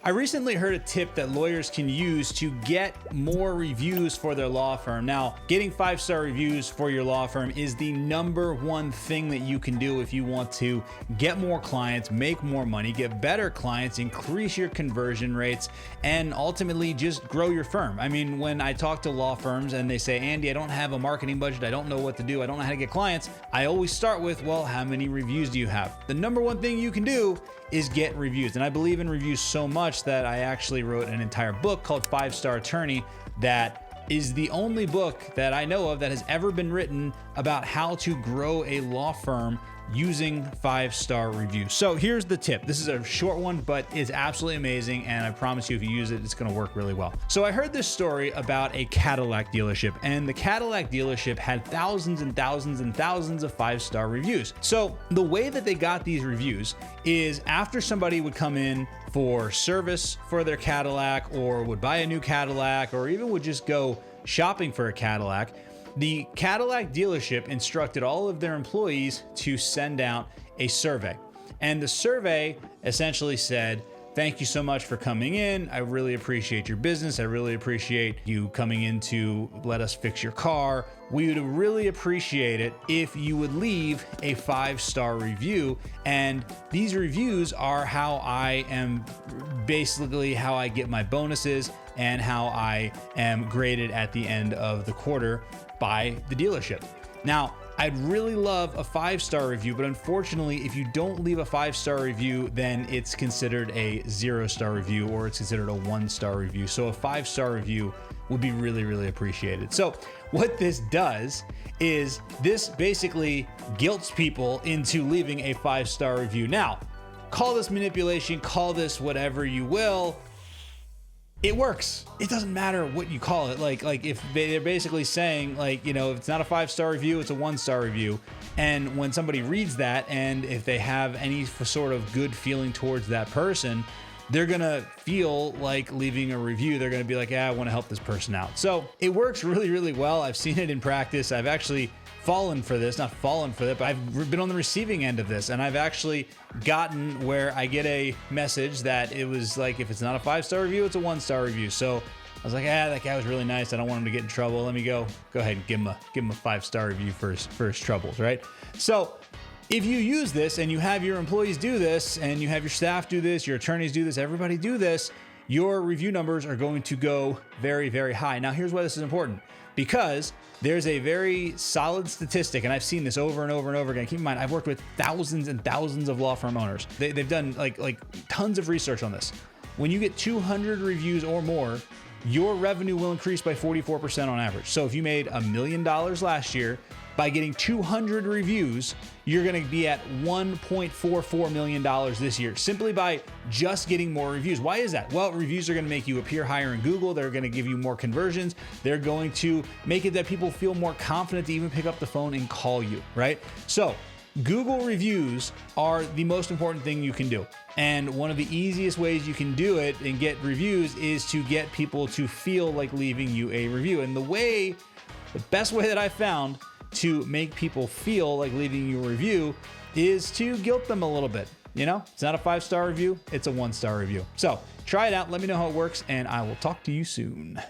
I recently heard a tip that lawyers can use to get more reviews for their law firm. Now, getting 5-star reviews for your law firm is the #1 thing that you can do if you want to get more clients, make more money, get better clients, increase your conversion rates, and ultimately just grow your firm. I mean, when I talk to law firms and they say, Andy, I don't have a marketing budget, I don't know what to do, I don't know how to get clients, I always start with, well, how many reviews do you have? The #1 thing you can do is get reviews. And I believe in reviews so much that I actually wrote an entire book called FiveStar Attorney that is the only book that I know of that has ever been written about how to grow a law firm using 5-star reviews. So here's the tip. This is a short one, but it's absolutely amazing. And I promise you, if you use it, it's going to work really well. So I heard this story about a Cadillac dealership, and the Cadillac dealership had thousands and thousands and thousands of 5-star reviews. So the way that they got these reviews is after somebody would come in for service for their Cadillac, or would buy a new Cadillac, or even would just go shopping for a Cadillac, the Cadillac dealership instructed all of their employees to send out a survey. And the survey essentially said, thank you so much for coming in. I really appreciate your business. I really appreciate you coming in to let us fix your car. We would really appreciate it if you would leave a 5-star review. And these reviews are how I get my bonuses and how I am graded at the end of the quarter by the dealership. Now, I'd really love a 5-star review, but unfortunately, if you don't leave a 5-star review, then it's considered a 0-star review, or it's considered a 1-star review. So a 5-star review would be really, really appreciated. So what this does is this basically guilts people into leaving a 5-star review. Now, call this manipulation, call this whatever you will. It works. It doesn't matter what you call it. Like if they're basically saying, like, you know, if it's not a 5-star review, it's a 1-star review. And when somebody reads that, and if they have any sort of good feeling towards that person, they're gonna feel like leaving a review. They're gonna be like, yeah, I want to help this person out. So it works really, really well. I've seen it in practice. I've actually not fallen for it, but I've been on the receiving end of this, and I've actually gotten where I get a message that it was like, if it's not a 5-star review, it's a 1-star review. So I was like, that guy was really nice. I don't want him to get in trouble. Let me go ahead and give him a 5-star review for his troubles, right? So if you use this and you have your employees do this, and you have your staff do this, your attorneys do this, everybody do this, your review numbers are going to go very, very high. Now, here's why this is important. Because there's a very solid statistic, and I've seen this over and over and over again. Keep in mind, I've worked with thousands and thousands of law firm owners. They've done like tons of research on this. When you get 200 reviews or more, your revenue will increase by 44% on average. So if you made $1 million last year, by getting 200 reviews, you're going to be at $1.44 million this year, simply by just getting more reviews. Why is that? Well, reviews are going to make you appear higher in Google. They're going to give you more conversions. They're going to make it that people feel more confident to even pick up the phone and call you, right? So Google reviews are the most important thing you can do. And one of the easiest ways you can do it and get reviews is to get people to feel like leaving you a review. And the best way that I found to make people feel like leaving you a review is to guilt them a little bit. You know, it's not a 5-star review, it's a 1-star review. So try it out. Let me know how it works, and I will talk to you soon.